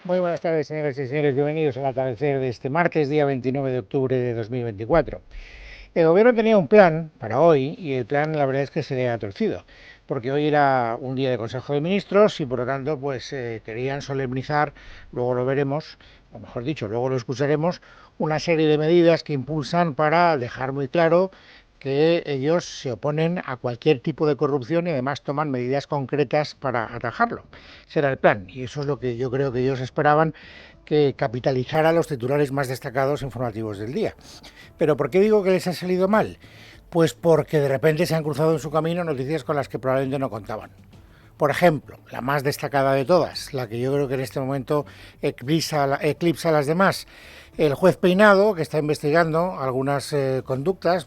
Muy buenas tardes, señoras y señores. Bienvenidos al atardecer de este martes, día 29 de octubre de 2024. El gobierno tenía un plan para hoy y el plan la verdad es que se le ha torcido, porque hoy era un día de Consejo de Ministros y por lo tanto pues querían solemnizar, luego lo veremos, o mejor dicho, luego lo escucharemos, una serie de medidas que impulsan para dejar muy claro que ellos se oponen a cualquier tipo de corrupción y además toman medidas concretas para atajarlo. Será el plan y eso es lo que yo creo que ellos esperaban, que capitalizara los titulares más destacados informativos del día. ¿Pero por qué digo que les ha salido mal? Pues porque de repente se han cruzado en su camino noticias con las que probablemente no contaban. Por ejemplo, la más destacada de todas, la que yo creo que en este momento eclipsa a las demás, el juez Peinado, que está investigando algunas conductas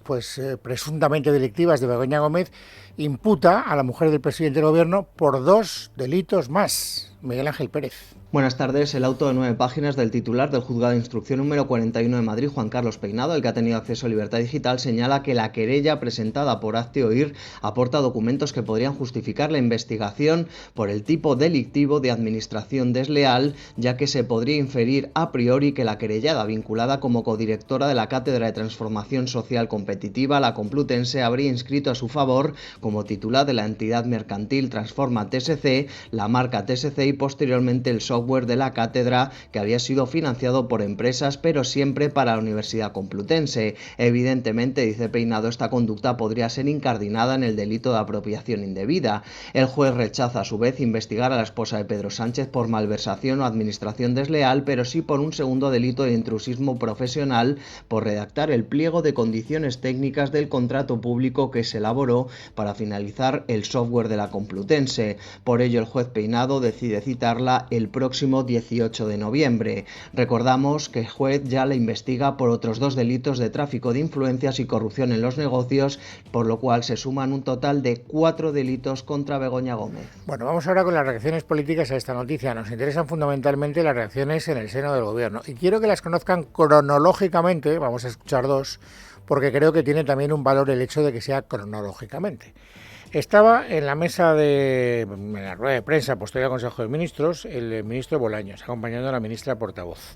presuntamente delictivas de Begoña Gómez, imputa a la mujer del presidente del gobierno por 2 delitos más. Miguel Ángel Pérez. Buenas tardes. El auto de 9 páginas del titular del Juzgado de Instrucción número 41 de Madrid, Juan Carlos Peinado, el que ha tenido acceso a Libertad Digital, señala que la querella presentada por Hazte Oír aporta documentos que podrían justificar la investigación por el tipo delictivo de administración desleal, ya que se podría inferir a priori que la querellada, vinculada como codirectora de la Cátedra de Transformación Social Competitiva, la Complutense, habría inscrito a su favor como titular de la entidad mercantil Transforma TSC, la marca TSC y posteriormente el software de la cátedra, que había sido financiado por empresas pero siempre para la Universidad Complutense. Evidentemente, dice Peinado, esta conducta podría ser incardinada en el delito de apropiación indebida. El juez rechaza a su vez investigar a la esposa de Pedro Sánchez por malversación o administración desleal, pero sí por un segundo delito de intrusismo profesional por redactar el pliego de condiciones técnicas del contrato público que se elaboró para finalizar el software de la Complutense. Por ello, el juez Peinado decide citarla el próximo 18 de noviembre. Recordamos que el juez ya la investiga por otros 2 delitos de tráfico de influencias y corrupción en los negocios, por lo cual se suman un total de 4 delitos contra Begoña Gómez. Bueno, vamos ahora con las reacciones políticas a esta noticia. Nos interesan fundamentalmente las reacciones en el seno del gobierno y quiero que las conozcan cronológicamente. Vamos a escuchar 2, porque creo que tiene también un valor el hecho de que sea cronológicamente. Estaba en la mesa en la rueda de prensa posterior al Consejo de Ministros, el ministro Bolaños, acompañando a la ministra portavoz.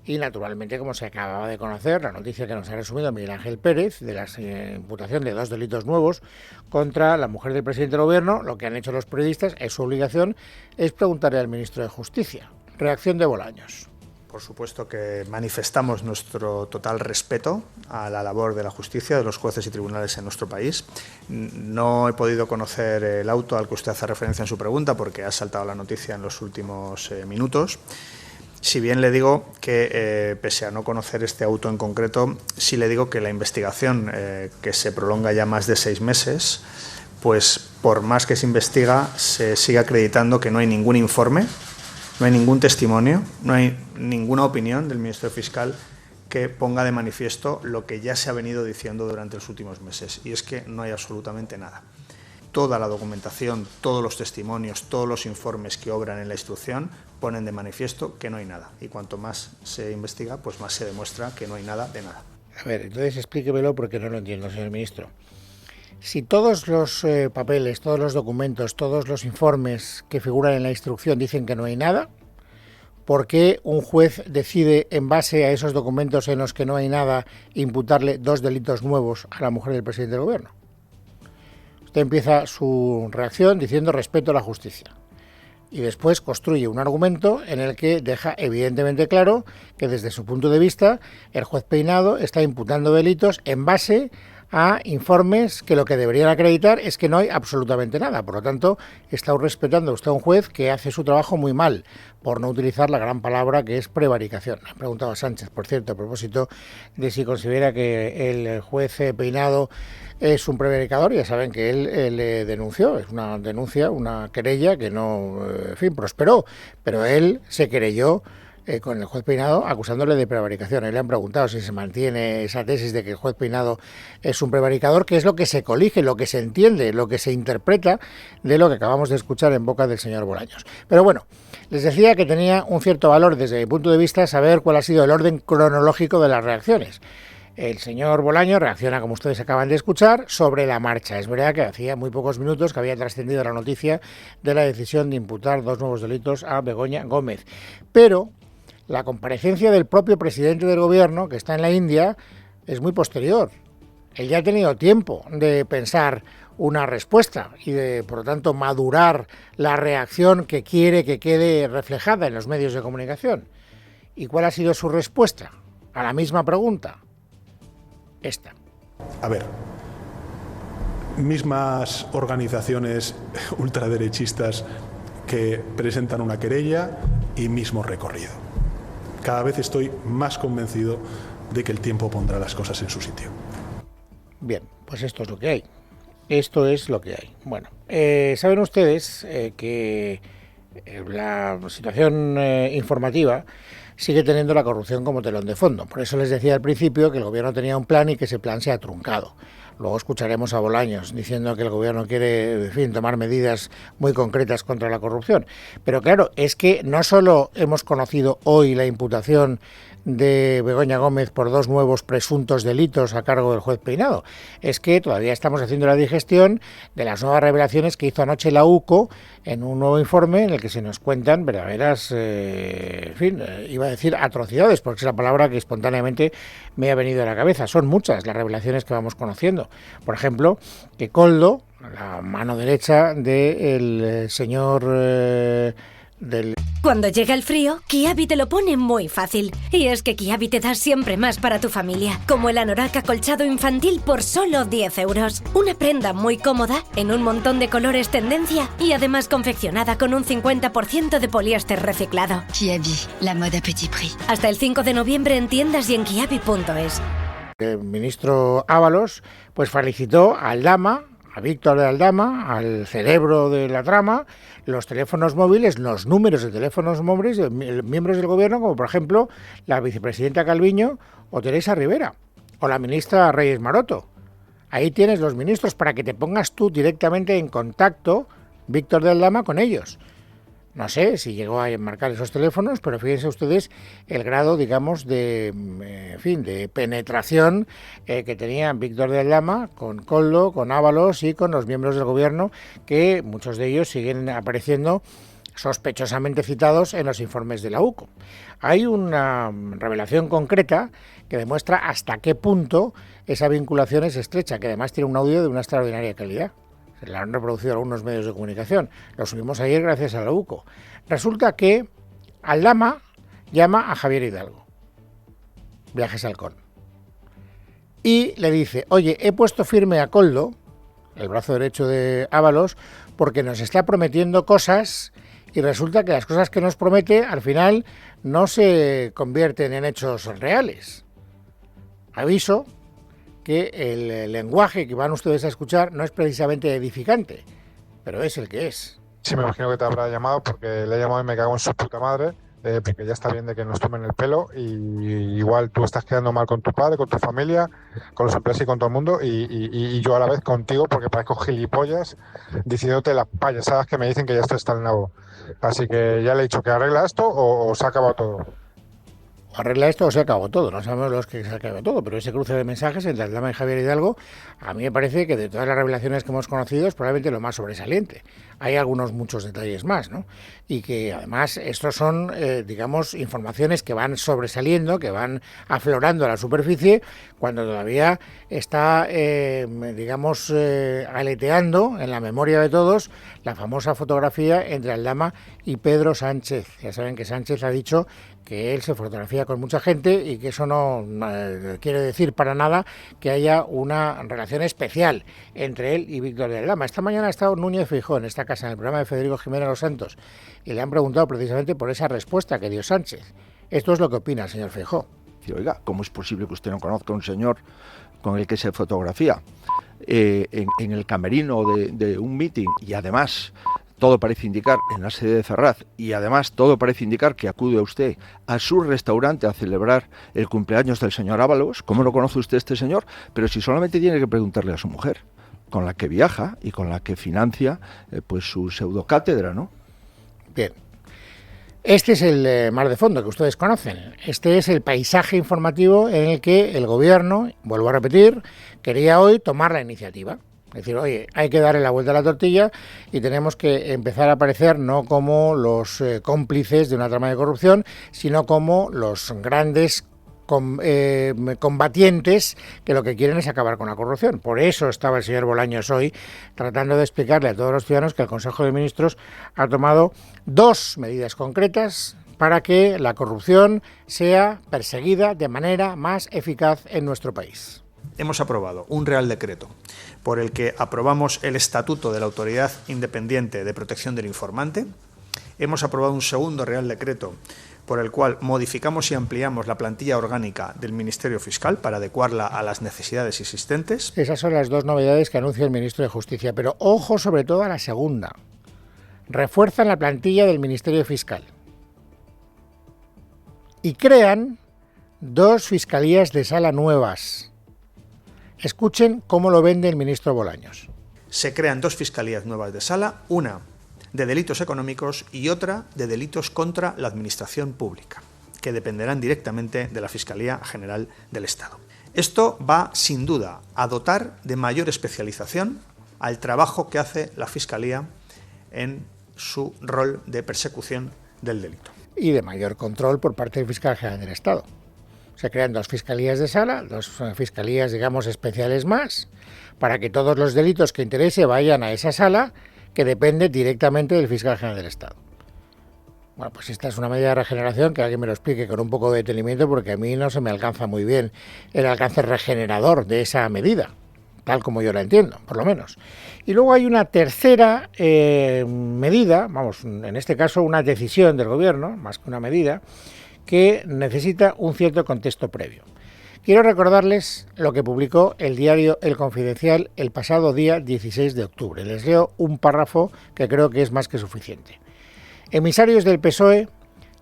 Y naturalmente, como se acababa de conocer, la noticia que nos ha resumido Miguel Ángel Pérez, de la imputación de 2 delitos nuevos contra la mujer del presidente del gobierno, lo que han hecho los periodistas, es su obligación, es preguntarle al ministro de Justicia. Reacción de Bolaños. Por supuesto que manifestamos nuestro total respeto a la labor de la justicia, de los jueces y tribunales en nuestro país. No he podido conocer el auto al que usted hace referencia en su pregunta porque ha saltado la noticia en los últimos minutos. Si bien le digo que, pese a no conocer este auto en concreto, sí le digo que la investigación, que se prolonga ya más de 6 meses, pues por más que se investiga, se sigue acreditando que no hay ningún informe, no hay ningún testimonio, no hay ninguna opinión del Ministerio Fiscal que ponga de manifiesto lo que ya se ha venido diciendo durante los últimos meses, y es que no hay absolutamente nada. Toda la documentación, todos los testimonios, todos los informes que obran en la instrucción ponen de manifiesto que no hay nada, y cuanto más se investiga, pues más se demuestra que no hay nada de nada. A ver, entonces explíquemelo porque no lo entiendo, señor ministro. Si todos los papeles, todos los documentos, todos los informes que figuran en la instrucción dicen que no hay nada, ¿por qué un juez decide, en base a esos documentos en los que no hay nada, imputarle 2 delitos nuevos a la mujer del presidente del gobierno? Usted empieza su reacción diciendo respeto a la justicia y después construye un argumento en el que deja evidentemente claro que desde su punto de vista el juez Peinado está imputando delitos en base a informes que lo que deberían acreditar es que no hay absolutamente nada. Por lo tanto, está respetando usted a un juez que hace su trabajo muy mal, por no utilizar la gran palabra que es prevaricación. Ha preguntado a Sánchez, por cierto, a propósito de si considera que el juez Peinado es un prevaricador. Ya saben que él le denunció, es una denuncia, una querella que no, prosperó, pero él se querelló con el juez Peinado acusándole de prevaricación. Le han preguntado si se mantiene esa tesis de que el juez Peinado es un prevaricador, que es lo que se colige, lo que se entiende, lo que se interpreta de lo que acabamos de escuchar en boca del señor Bolaños. Pero bueno, les decía que tenía un cierto valor desde mi punto de vista saber cuál ha sido el orden cronológico de las reacciones. El señor Bolaños reacciona, como ustedes acaban de escuchar, sobre la marcha. Es verdad que hacía muy pocos minutos que había trascendido la noticia de la decisión de imputar 2 nuevos delitos a Begoña Gómez. Pero la comparecencia del propio presidente del gobierno, que está en la India, es muy posterior. Él ya ha tenido tiempo de pensar una respuesta y de, por lo tanto, madurar la reacción que quiere que quede reflejada en los medios de comunicación. ¿Y cuál ha sido su respuesta a la misma pregunta? Esta. A ver, mismas organizaciones ultraderechistas que presentan una querella y mismo recorrido. Cada vez estoy más convencido de que el tiempo pondrá las cosas en su sitio. Bien, pues esto es lo que hay. Esto es lo que hay. Bueno, saben ustedes que la situación informativa sigue teniendo la corrupción como telón de fondo. Por eso les decía al principio que el gobierno tenía un plan y que ese plan se ha truncado. Luego escucharemos a Bolaños diciendo que el gobierno quiere, en fin, tomar medidas muy concretas contra la corrupción. Pero claro, es que no solo hemos conocido hoy la imputación de Begoña Gómez por 2 nuevos presuntos delitos a cargo del juez Peinado, es que todavía estamos haciendo la digestión de las nuevas revelaciones que hizo anoche la UCO en un nuevo informe en el que se nos cuentan verdaderas, iba a decir atrocidades, porque es la palabra que espontáneamente me ha venido a la cabeza. Son muchas las revelaciones que vamos conociendo. Por ejemplo, que Koldo, la mano derecha del señor Cuando llega el frío, Kiabi te lo pone muy fácil. Y es que Kiabi te da siempre más para tu familia, como el anorak acolchado infantil por solo 10 euros. Una prenda muy cómoda, en un montón de colores tendencia y además confeccionada con un 50% de poliéster reciclado. Kiabi, la moda petit prix. Hasta el 5 de noviembre en tiendas y en kiabi.es. El ministro Ábalos pues felicitó a Aldama, a Víctor de Aldama, al cerebro de la trama, los teléfonos móviles, los números de teléfonos móviles de miembros del gobierno, como por ejemplo la vicepresidenta Calviño o Teresa Rivera, o la ministra Reyes Maroto. Ahí tienes los ministros para que te pongas tú directamente en contacto, Víctor de Aldama, con ellos. No sé si llegó a enmarcar esos teléfonos, pero fíjense ustedes el grado, digamos, de penetración que tenía Víctor de Aldama con Koldo, con Ábalos y con los miembros del gobierno, que muchos de ellos siguen apareciendo sospechosamente citados en los informes de la UCO. Hay una revelación concreta que demuestra hasta qué punto esa vinculación es estrecha, que además tiene un audio de una extraordinaria calidad. Se la han reproducido algunos medios de comunicación. Lo subimos ayer gracias a la UCO. Resulta que Aldama llama a Javier Hidalgo, Viajes Halcón, y le dice: oye, he puesto firme a Koldo, el brazo derecho de Ábalos, porque nos está prometiendo cosas y resulta que las cosas que nos promete al final no se convierten en hechos reales. Aviso que el lenguaje que van ustedes a escuchar no es precisamente edificante, pero es el que es. Sí, me imagino que te habrá llamado porque le he llamado y me cago en su puta madre, porque ya está bien de que nos tomen el pelo y igual tú estás quedando mal con tu padre, con tu familia, con los empleados y con todo el mundo y yo a la vez contigo porque parezco gilipollas diciéndote las payasadas que me dicen que ya esto está en el nabo. Así que ya le he dicho que arregla esto o se ha acabado todo. Arregla esto o se acabó todo, no sabemos los que se acabó todo, pero ese cruce de mensajes entre Aldama y Javier Hidalgo, a mí me parece que de todas las revelaciones que hemos conocido es probablemente lo más sobresaliente. Hay muchos detalles más, ¿no? Y que además estos son, digamos, informaciones que van sobresaliendo, que van aflorando a la superficie, cuando todavía está, aleteando en la memoria de todos la famosa fotografía entre Aldama y Pedro Sánchez. Ya saben que Sánchez ha dicho que él se fotografía con mucha gente y que eso no quiere decir para nada que haya una relación especial entre él y Víctor de Aldama. Esta mañana ha estado Núñez Feijóo en esta casa, en el programa de Federico Jiménez Los Santos, y le han preguntado precisamente por esa respuesta que dio Sánchez. Esto es lo que opina el señor Feijóo. Oiga, ¿cómo es posible que usted no conozca a un señor con el que se fotografía en el camerino de un mitin y además todo parece indicar en la sede de Ferraz y además todo parece indicar que acude usted a su restaurante a celebrar el cumpleaños del señor Ábalos? ¿Cómo no conoce usted a este señor? Pero si solamente tiene que preguntarle a su mujer, con la que viaja y con la que financia pues su pseudocátedra, ¿no? Bien. Este es el mar de fondo que ustedes conocen. Este es el paisaje informativo en el que el gobierno, vuelvo a repetir, quería hoy tomar la iniciativa. Es decir, oye, hay que darle la vuelta a la tortilla y tenemos que empezar a aparecer no como los cómplices de una trama de corrupción, sino como los grandes combatientes que lo que quieren es acabar con la corrupción. Por eso estaba el señor Bolaños hoy tratando de explicarle a todos los ciudadanos que el Consejo de Ministros ha tomado 2 medidas concretas para que la corrupción sea perseguida de manera más eficaz en nuestro país. Hemos aprobado un Real Decreto por el que aprobamos el Estatuto de la Autoridad Independiente de Protección del Informante. Hemos aprobado un segundo Real Decreto por el cual modificamos y ampliamos la plantilla orgánica del Ministerio Fiscal para adecuarla a las necesidades existentes. Esas son las 2 novedades que anuncia el Ministro de Justicia, pero ojo sobre todo a la segunda. Refuerzan la plantilla del Ministerio Fiscal y crean 2 fiscalías de sala nuevas. Escuchen cómo lo vende el ministro Bolaños. Se crean 2 fiscalías nuevas de sala, una de delitos económicos y otra de delitos contra la administración pública, que dependerán directamente de la Fiscalía General del Estado. Esto va, sin duda, a dotar de mayor especialización al trabajo que hace la Fiscalía en su rol de persecución del delito. Y de mayor control por parte del Fiscal General del Estado. Se crean 2 fiscalías de sala, 2 fiscalías, digamos, especiales más, para que todos los delitos que interese vayan a esa sala, que depende directamente del Fiscal General del Estado. Bueno, pues esta es una medida de regeneración que alguien me lo explique con un poco de detenimiento, porque a mí no se me alcanza muy bien el alcance regenerador de esa medida, tal como yo la entiendo, por lo menos. Y luego hay una tercera medida, vamos, en este caso una decisión del Gobierno, más que una medida, que necesita un cierto contexto previo. Quiero recordarles lo que publicó el diario El Confidencial el pasado día 16 de octubre. Les leo un párrafo que creo que es más que suficiente. Emisarios del PSOE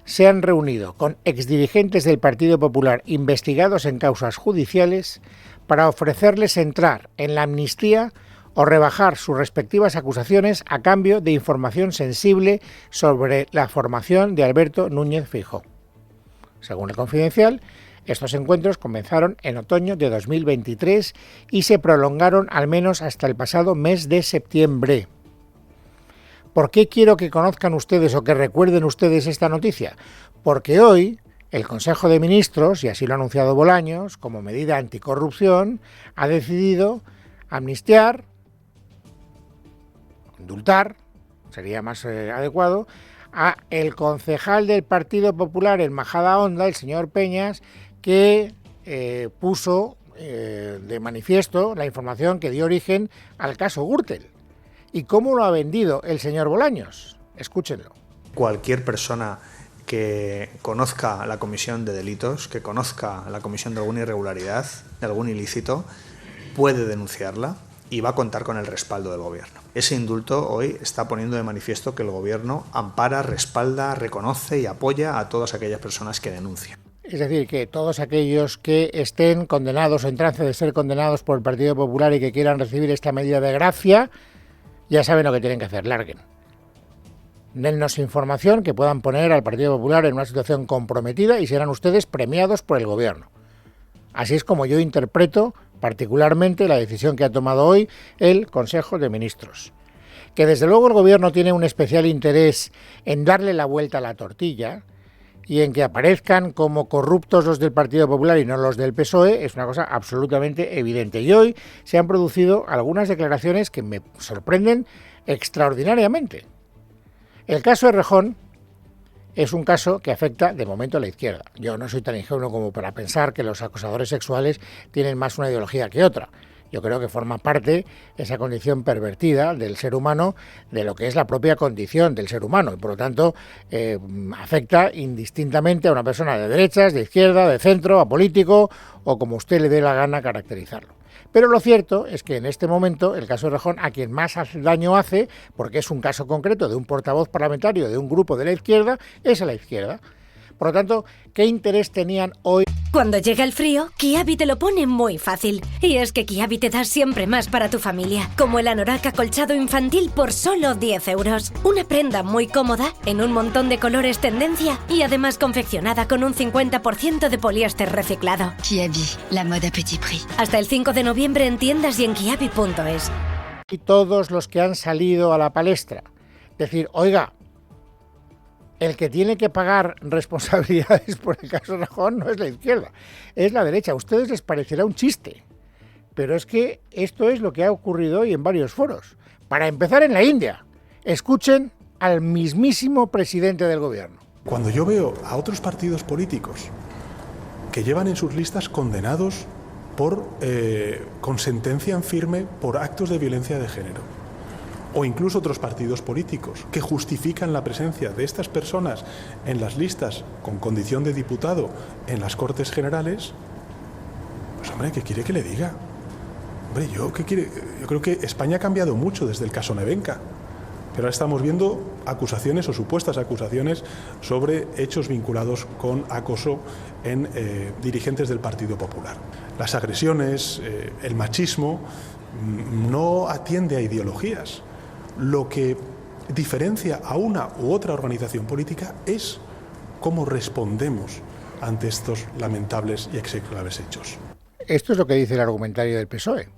se han reunido con exdirigentes del Partido Popular investigados en causas judiciales para ofrecerles entrar en la amnistía o rebajar sus respectivas acusaciones a cambio de información sensible sobre la formación de Alberto Núñez Feijóo. Según El Confidencial, estos encuentros comenzaron en otoño de 2023 y se prolongaron al menos hasta el pasado mes de septiembre. ¿Por qué quiero que conozcan ustedes o que recuerden ustedes esta noticia? Porque hoy el Consejo de Ministros, y así lo ha anunciado Bolaños, como medida anticorrupción, ha decidido amnistiar, indultar, sería más adecuado, a el concejal del Partido Popular en Majadahonda, el señor Peñas, que puso de manifiesto la información que dio origen al caso Gürtel. ¿Y cómo lo ha vendido el señor Bolaños? Escúchenlo. Cualquier persona que conozca la comisión de delitos, que conozca la comisión de alguna irregularidad, de algún ilícito, puede denunciarla y va a contar con el respaldo del Gobierno. Ese indulto hoy está poniendo de manifiesto que el Gobierno ampara, respalda, reconoce y apoya a todas aquellas personas que denuncian. Es decir, que todos aquellos que estén condenados o en trance de ser condenados por el Partido Popular y que quieran recibir esta medida de gracia, ya saben lo que tienen que hacer, larguen. Dennos información que puedan poner al Partido Popular en una situación comprometida y serán ustedes premiados por el Gobierno. Así es como yo interpreto particularmente la decisión que ha tomado hoy el Consejo de Ministros. Que desde luego el Gobierno tiene un especial interés en darle la vuelta a la tortilla y en que aparezcan como corruptos los del Partido Popular y no los del PSOE, es una cosa absolutamente evidente. Y hoy se han producido algunas declaraciones que me sorprenden extraordinariamente. El caso Errejón es un caso que afecta de momento a la izquierda. Yo no soy tan ingenuo como para pensar que los acosadores sexuales tienen más una ideología que otra. Yo creo que forma parte esa condición pervertida del ser humano, de lo que es la propia condición del ser humano, y por lo tanto afecta indistintamente a una persona de derechas, de izquierda, de centro, a político o como usted le dé la gana caracterizarlo. Pero lo cierto es que en este momento el caso Errejón a quien más daño hace, porque es un caso concreto de un portavoz parlamentario de un grupo de la izquierda, es a la izquierda. Por lo tanto, ¿qué interés tenían hoy? Cuando llega el frío, Kiabi te lo pone muy fácil. Y es que Kiabi te da siempre más para tu familia, como el anorak acolchado infantil por solo 10 euros. Una prenda muy cómoda, en un montón de colores tendencia y además confeccionada con un 50% de poliéster reciclado. Kiabi, la moda petit prix. Hasta el 5 de noviembre en tiendas y en kiabi.es. Y todos los que han salido a la palestra, decir, oiga, el que tiene que pagar responsabilidades por el caso Rejón no es la izquierda, es la derecha. A ustedes les parecerá un chiste, pero es que esto es lo que ha ocurrido hoy en varios foros. Para empezar, en la India, escuchen al mismísimo presidente del gobierno. Cuando yo veo a otros partidos políticos que llevan en sus listas condenados con sentencia en firme por actos de violencia de género, o incluso otros partidos políticos que justifican la presencia de estas personas en las listas con condición de diputado en las Cortes Generales, pues hombre, ¿qué quiere que le diga? Hombre, yo creo que España ha cambiado mucho desde el caso Nevenka, pero ahora estamos viendo acusaciones o supuestas acusaciones sobre hechos vinculados con acoso en dirigentes del Partido Popular. Las agresiones, el machismo, no atiende a ideologías. Lo que diferencia a una u otra organización política es cómo respondemos ante estos lamentables y execrables hechos. Esto es lo que dice el argumentario del PSOE.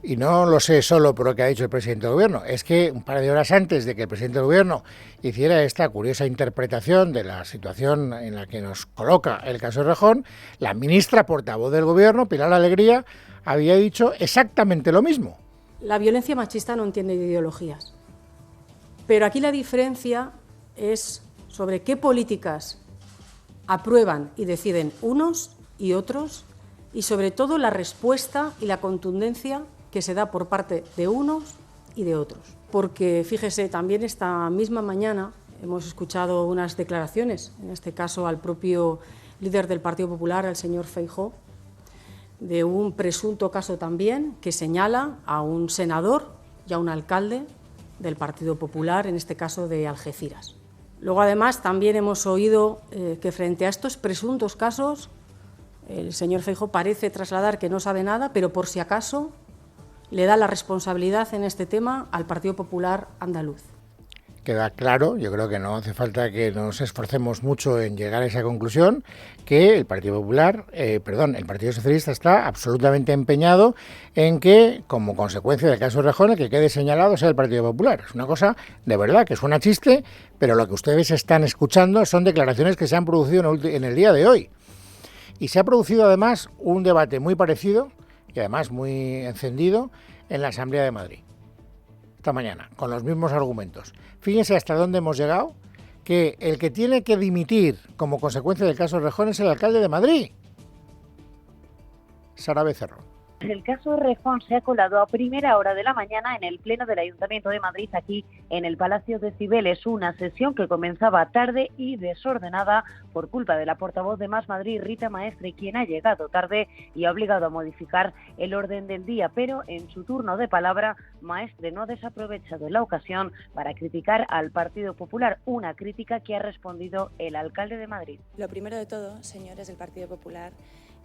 Y no lo sé solo por lo que ha dicho el presidente del gobierno, es que un par de horas antes de que el presidente del gobierno hiciera esta curiosa interpretación de la situación en la que nos coloca el caso Rejón, la ministra portavoz del gobierno, Pilar Alegría, había dicho exactamente lo mismo. La violencia machista no entiende de ideologías, pero aquí la diferencia es sobre qué políticas aprueban y deciden unos y otros, y sobre todo la respuesta y la contundencia que se da por parte de unos y de otros. Porque, fíjese, también esta misma mañana hemos escuchado unas declaraciones, en este caso al propio líder del Partido Popular, al señor Feijóo, de un presunto caso también que señala a un senador y a un alcalde del Partido Popular, en este caso de Algeciras. Luego, además, también hemos oído que frente a estos presuntos casos, el señor Feijóo parece trasladar que no sabe nada, pero por si acaso le da la responsabilidad en este tema al Partido Popular andaluz. Queda claro, yo creo que no hace falta que nos esforcemos mucho en llegar a esa conclusión, que el Partido Popular, el Partido Socialista está absolutamente empeñado en que, como consecuencia del caso Rejón, el que quede señalado sea el Partido Popular. Es una cosa de verdad que suena chiste, pero lo que ustedes están escuchando son declaraciones que se han producido en el día de hoy. Y se ha producido además un debate muy parecido y además muy encendido en la Asamblea de Madrid esta mañana, con los mismos argumentos. Fíjense hasta dónde hemos llegado, que el que tiene que dimitir como consecuencia del caso Rejón es el alcalde de Madrid, Sara Becerro. El caso Rejón se ha colado a primera hora de la mañana en el Pleno del Ayuntamiento de Madrid, aquí en el Palacio de Cibeles, una sesión que comenzaba tarde y desordenada por culpa de la portavoz de Más Madrid, Rita Maestre, quien ha llegado tarde y ha obligado a modificar el orden del día, pero en su turno de palabra, Maestre no ha desaprovechado la ocasión para criticar al Partido Popular, una crítica que ha respondido el alcalde de Madrid. Lo primero de todo, señores del Partido Popular,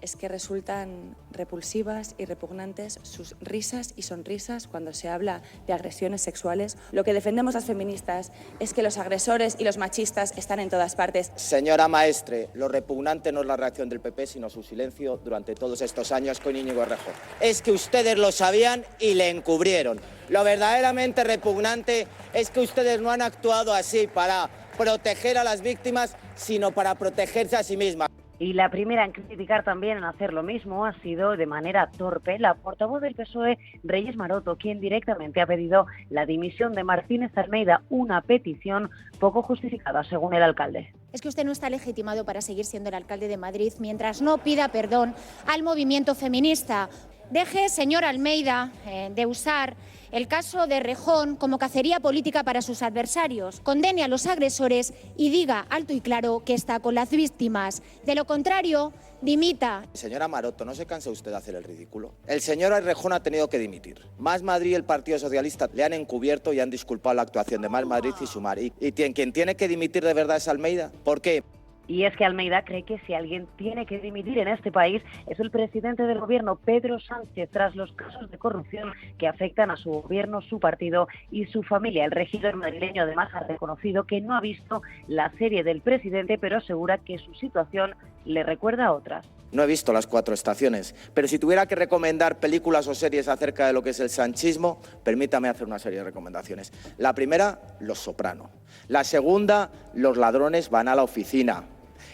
es que resultan repulsivas y repugnantes sus risas y sonrisas cuando se habla de agresiones sexuales. Lo que defendemos las feministas es que los agresores y los machistas están en todas partes. Señora Maestre, lo repugnante no es la reacción del PP, sino su silencio durante todos estos años con Íñigo Errejón. Es que ustedes lo sabían y le encubrieron. Lo verdaderamente repugnante es que ustedes no han actuado así para proteger a las víctimas, sino para protegerse a sí mismas. Y la primera en criticar también en hacer lo mismo ha sido de manera torpe la portavoz del PSOE, Reyes Maroto, quien directamente ha pedido la dimisión de Martínez Almeida, una petición poco justificada según el alcalde. Es que usted no está legitimado para seguir siendo el alcalde de Madrid mientras no pida perdón al movimiento feminista. Deje, señor Almeida, de usar el caso de Rejón como cacería política para sus adversarios. Condene a los agresores y diga alto y claro que está con las víctimas. De lo contrario, dimita. Señora Maroto, ¿no se cansa usted de hacer el ridículo? El señor Errejón ha tenido que dimitir. Más Madrid y el Partido Socialista le han encubierto y han disculpado la actuación de Más Madrid y Sumar. Y quien tiene que dimitir de verdad es Almeida. ¿Por qué? Y es que Almeida cree que si alguien tiene que dimitir en este país es el presidente del gobierno, Pedro Sánchez, tras los casos de corrupción que afectan a su gobierno, su partido y su familia. El regidor madrileño además ha reconocido que no ha visto la serie del presidente, pero asegura que su situación le recuerda a otras. No he visto las 4 estaciones, pero si tuviera que recomendar películas o series acerca de lo que es el sanchismo, permítame hacer una serie de recomendaciones. La primera, Los Soprano. La segunda, Los ladrones van a la oficina.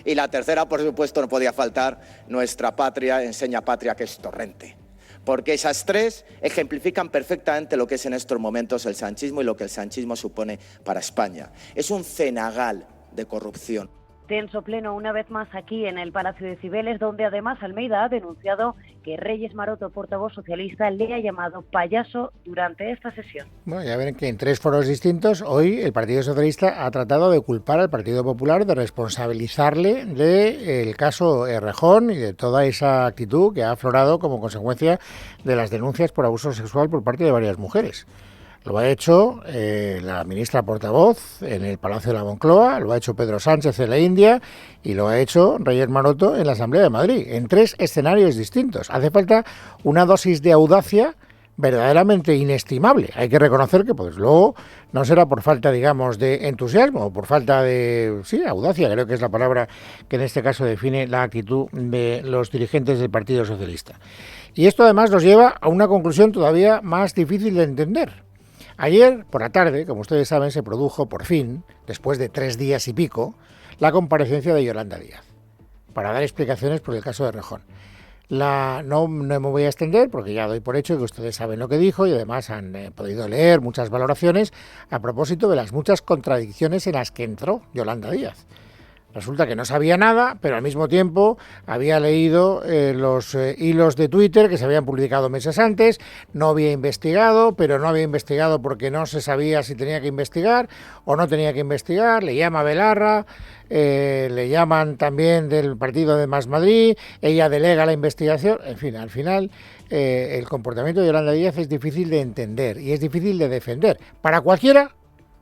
Y la tercera, por supuesto, no podía faltar Nuestra patria, enseña patria, que es Torrente. Porque esas 3 ejemplifican perfectamente lo que es en estos momentos el sanchismo y lo que el sanchismo supone para España. Es un cenagal de corrupción. Tenso pleno una vez más aquí en el Palacio de Cibeles, donde además Almeida ha denunciado que Reyes Maroto, portavoz socialista, le ha llamado payaso durante esta sesión. Bueno, ya ven que en 3 foros distintos hoy el Partido Socialista ha tratado de culpar al Partido Popular, de responsabilizarle del caso Errejón y de toda esa actitud que ha aflorado como consecuencia de las denuncias por abuso sexual por parte de varias mujeres. Lo ha hecho la ministra portavoz en el Palacio de la Moncloa, lo ha hecho Pedro Sánchez en la India y lo ha hecho Reyes Maroto en la Asamblea de Madrid, en 3 escenarios distintos. Hace falta una dosis de audacia verdaderamente inestimable. Hay que reconocer que pues luego no será por falta, digamos, de entusiasmo o por falta de, audacia, creo que es la palabra que en este caso define la actitud de los dirigentes del Partido Socialista. Y esto además nos lleva a una conclusión todavía más difícil de entender. Ayer por la tarde, como ustedes saben, se produjo por fin, después de 3 días y pico, la comparecencia de Yolanda Díaz para dar explicaciones por el caso de Errejón. No me voy a extender porque ya doy por hecho que ustedes saben lo que dijo y además han podido leer muchas valoraciones a propósito de las muchas contradicciones en las que entró Yolanda Díaz. Resulta que no sabía nada, pero al mismo tiempo había leído los hilos de Twitter que se habían publicado meses antes, no había investigado, pero no había investigado porque no se sabía si tenía que investigar o no tenía que investigar, le llama Belarra, le llaman también del partido de Más Madrid, ella delega la investigación, en fin, al final el comportamiento de Yolanda Díaz es difícil de entender y es difícil de defender para cualquiera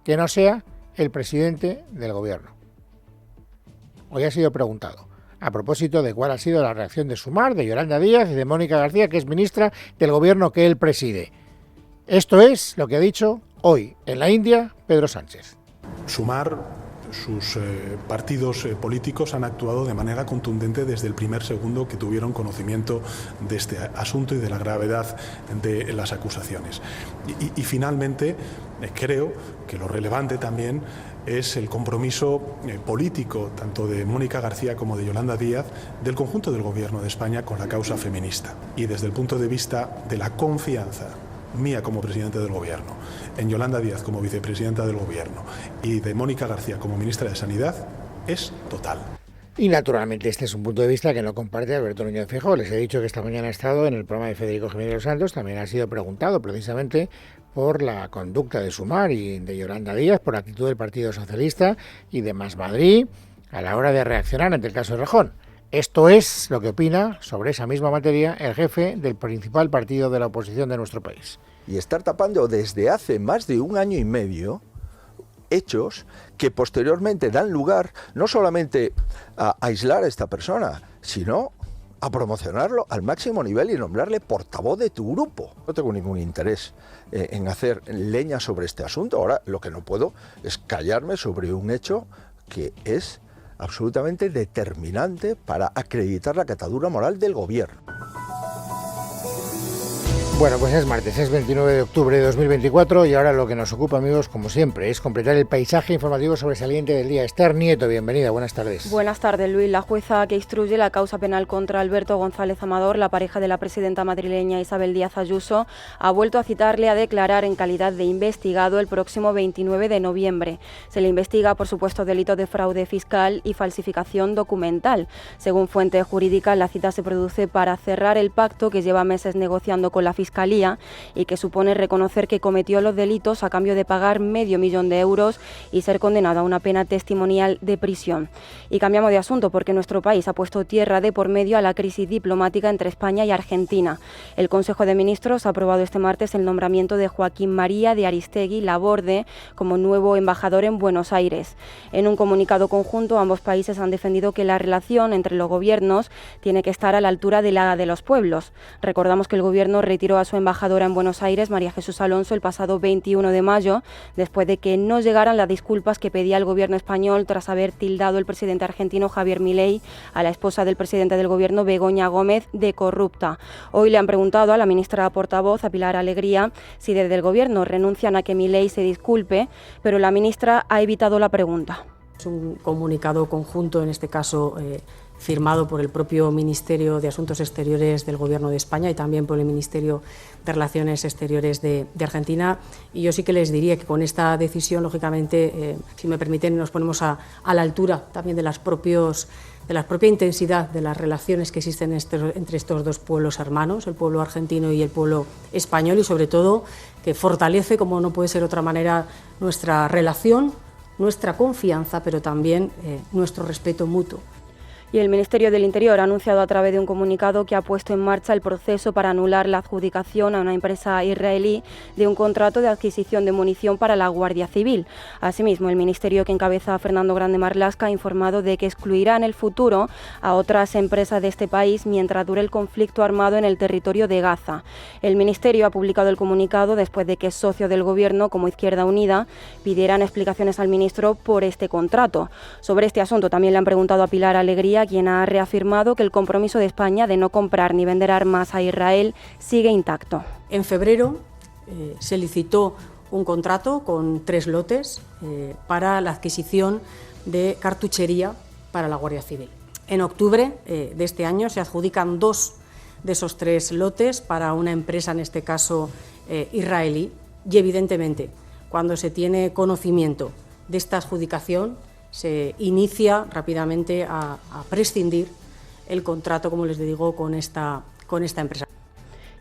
que no sea el presidente del gobierno. Hoy ha sido preguntado a propósito de cuál ha sido la reacción de Sumar, de Yolanda Díaz y de Mónica García, que es ministra del gobierno que él preside. Esto es lo que ha dicho hoy en la India Pedro Sánchez. Sumar, sus partidos políticos han actuado de manera contundente desde el primer segundo que tuvieron conocimiento de este asunto y de la gravedad de las acusaciones. Y finalmente, creo que lo relevante también es el compromiso político, tanto de Mónica García como de Yolanda Díaz, del conjunto del Gobierno de España con la causa feminista. Y desde el punto de vista de la confianza mía como presidente del Gobierno, en Yolanda Díaz como vicepresidenta del Gobierno y de Mónica García como ministra de Sanidad, es total. Y naturalmente este es un punto de vista que no comparte Alberto Núñez Feijóo. Les he dicho que esta mañana ha estado en el programa de Federico Jiménez Los Santos, también ha sido preguntado precisamente por la conducta de Sumar y de Yolanda Díaz, por la actitud del Partido Socialista y de Más Madrid a la hora de reaccionar ante el caso de Errejón. Esto es lo que opina sobre esa misma materia el jefe del principal partido de la oposición de nuestro país. Y estar tapando desde hace más de 1 año y medio hechos que posteriormente dan lugar no solamente a aislar a esta persona, sino a promocionarlo al máximo nivel y nombrarle portavoz de tu grupo. No tengo ningún interés en hacer leña sobre este asunto. Ahora lo que no puedo es callarme sobre un hecho que es absolutamente determinante para acreditar la catadura moral del gobierno. Bueno, pues es martes, es 29 de octubre de 2024 y ahora lo que nos ocupa, amigos, como siempre, es completar el paisaje informativo sobresaliente del día. Esther Nieto, bienvenida, buenas tardes. Buenas tardes, Luis. La jueza que instruye la causa penal contra Alberto González Amador, la pareja de la presidenta madrileña Isabel Díaz Ayuso, ha vuelto a citarle a declarar en calidad de investigado el próximo 29 de noviembre. Se le investiga por supuestos delitos de fraude fiscal y falsificación documental. Según fuentes jurídicas, la cita se produce para cerrar el pacto que lleva meses negociando con la Fiscalía Fiscalía y que supone reconocer que cometió los delitos a cambio de pagar $500.000 y ser condenado a una pena testimonial de prisión. Y cambiamos de asunto porque nuestro país ha puesto tierra de por medio a la crisis diplomática entre España y Argentina. El Consejo de Ministros ha aprobado este martes el nombramiento de Joaquín María de Aristegui Laborde como nuevo embajador en Buenos Aires. En un comunicado conjunto, ambos países han defendido que la relación entre los gobiernos tiene que estar a la altura de la de los pueblos. Recordamos que el gobierno retiró a su embajadora en Buenos Aires, María Jesús Alonso, el pasado 21 de mayo, después de que no llegaran las disculpas que pedía el gobierno español tras haber tildado el presidente argentino Javier Milei a la esposa del presidente del gobierno, Begoña Gómez, de corrupta. Hoy le han preguntado a la ministra portavoz, a Pilar Alegría, si desde el gobierno renuncian a que Milei se disculpe, pero la ministra ha evitado la pregunta. Es un comunicado conjunto, en este caso firmado por el propio Ministerio de Asuntos Exteriores del Gobierno de España y también por el Ministerio de Relaciones Exteriores de Argentina. Y yo sí que les diría que con esta decisión, lógicamente, si me permiten, nos ponemos a la altura también de la propia intensidad de las relaciones que existen entre estos dos pueblos hermanos, el pueblo argentino y el pueblo español, y sobre todo que fortalece, como no puede ser de otra manera, nuestra relación, nuestra confianza, pero también nuestro respeto mutuo. Y el Ministerio del Interior ha anunciado a través de un comunicado que ha puesto en marcha el proceso para anular la adjudicación a una empresa israelí de un contrato de adquisición de munición para la Guardia Civil. Asimismo, el Ministerio que encabeza Fernando Grande Marlaska ha informado de que excluirá en el futuro a otras empresas de este país mientras dure el conflicto armado en el territorio de Gaza. El Ministerio ha publicado el comunicado después de que socios del Gobierno, como Izquierda Unida, pidieran explicaciones al ministro por este contrato. Sobre este asunto también le han preguntado a Pilar Alegría, quien ha reafirmado que el compromiso de España de no comprar ni vender armas a Israel sigue intacto. En febrero se licitó un contrato con 3 lotes para la adquisición de cartuchería para la Guardia Civil. En octubre de este año se adjudican 2 de esos 3 lotes para una empresa, en este caso israelí, y evidentemente cuando se tiene conocimiento de esta adjudicación se inicia rápidamente a prescindir el contrato, como les digo, con esta empresa.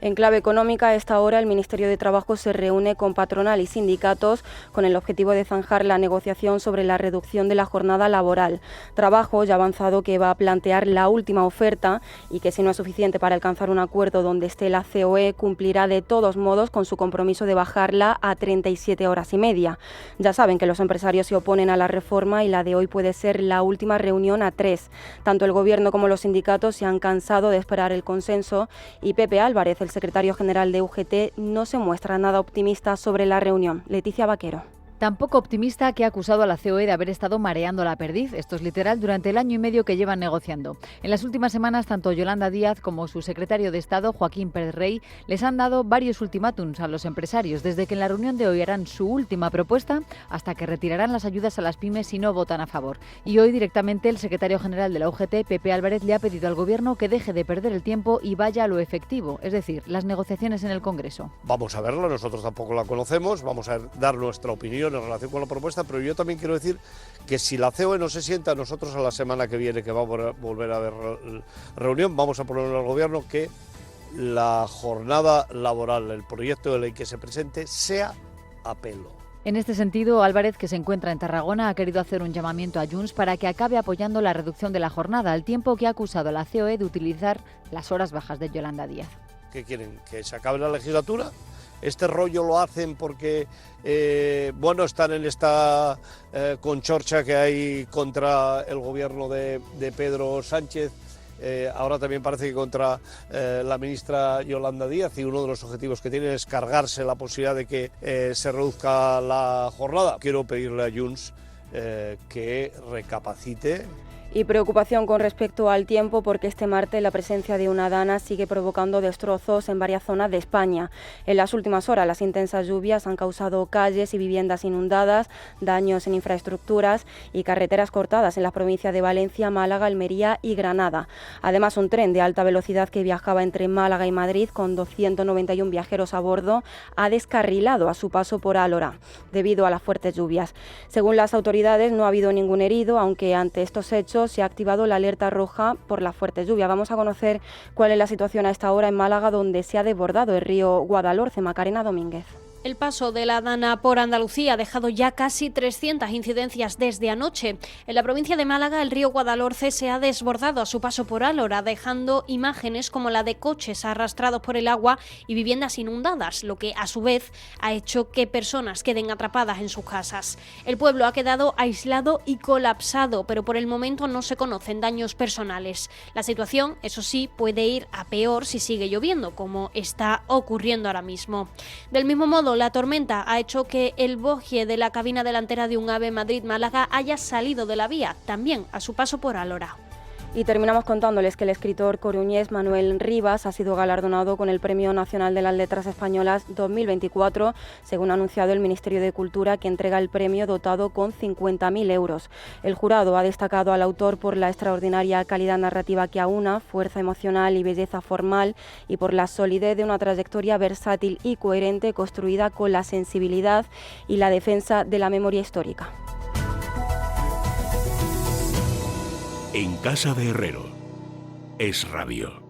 En clave económica, a esta hora el Ministerio de Trabajo se reúne con patronal y sindicatos con el objetivo de zanjar la negociación sobre la reducción de la jornada laboral. Trabajo ya avanzado que va a plantear la última oferta y que, si no es suficiente para alcanzar un acuerdo donde esté la COE, cumplirá de todos modos con su compromiso de bajarla a 37 horas y media. Ya saben que los empresarios se oponen a la reforma y la de hoy puede ser la última reunión a 3. Tanto el Gobierno como los sindicatos se han cansado de esperar el consenso y Pepe Álvarez, el secretario general de UGT, no se muestra nada optimista sobre la reunión. Leticia Vaquero. Tampoco optimista, que ha acusado a la COE de haber estado mareando la perdiz, esto es literal, durante el año y medio que llevan negociando. En las últimas semanas, tanto Yolanda Díaz como su secretario de Estado, Joaquín Pérez Rey, les han dado varios ultimátums a los empresarios, desde que en la reunión de hoy harán su última propuesta hasta que retirarán las ayudas a las pymes si no votan a favor. Y hoy directamente el secretario general de la UGT, Pepe Álvarez, le ha pedido al Gobierno que deje de perder el tiempo y vaya a lo efectivo, es decir, las negociaciones en el Congreso. Vamos a verla, nosotros tampoco la conocemos, vamos a dar nuestra opinión en relación con la propuesta, pero yo también quiero decir que si la COE no se sienta, nosotros a la semana que viene, que va a volver a haber reunión, vamos a poner al Gobierno que la jornada laboral, el proyecto de ley que se presente, sea a pelo. En este sentido, Álvarez, que se encuentra en Tarragona, ha querido hacer un llamamiento a Junts para que acabe apoyando la reducción de la jornada, al tiempo que ha acusado a la COE de utilizar las horas bajas de Yolanda Díaz. ¿Qué quieren? ¿Que se acabe la legislatura? Este rollo lo hacen porque, están en esta conchorcha que hay contra el gobierno de Pedro Sánchez, ahora también parece que contra la ministra Yolanda Díaz, y uno de los objetivos que tienen es cargarse la posibilidad de que se reduzca la jornada. Quiero pedirle a Junts que recapacite. Y preocupación con respecto al tiempo, porque este martes la presencia de una dana sigue provocando destrozos en varias zonas de España. En las últimas horas, las intensas lluvias han causado calles y viviendas inundadas, daños en infraestructuras y carreteras cortadas en las provincias de Valencia, Málaga, Almería y Granada. Además, un tren de alta velocidad que viajaba entre Málaga y Madrid con 291 viajeros a bordo ha descarrilado a su paso por Álora debido a las fuertes lluvias. Según las autoridades, no ha habido ningún herido, aunque ante estos hechos eso se ha activado la alerta roja por la fuerte lluvia. Vamos a conocer cuál es la situación a esta hora en Málaga, donde se ha desbordado el río Guadalhorce. Macarena Domínguez. El paso de la Dana por Andalucía ha dejado ya casi 300 incidencias desde anoche. En la provincia de Málaga, el río Guadalhorce se ha desbordado a su paso por Álora, dejando imágenes como la de coches arrastrados por el agua y viviendas inundadas, lo que a su vez ha hecho que personas queden atrapadas en sus casas. El pueblo ha quedado aislado y colapsado, pero por el momento no se conocen daños personales. La situación, eso sí, puede ir a peor si sigue lloviendo, como está ocurriendo ahora mismo. Del mismo modo, la tormenta ha hecho que el bogie de la cabina delantera de un AVE Madrid-Málaga haya salido de la vía, también a su paso por Álora. Y terminamos contándoles que el escritor coruñés Manuel Rivas ha sido galardonado con el Premio Nacional de las Letras Españolas 2024, según ha anunciado el Ministerio de Cultura, que entrega el premio dotado con 50.000 euros. El jurado ha destacado al autor por la extraordinaria calidad narrativa que aúna, fuerza emocional y belleza formal, y por la solidez de una trayectoria versátil y coherente construida con la sensibilidad y la defensa de la memoria histórica. En casa de Herrero, Es Radio.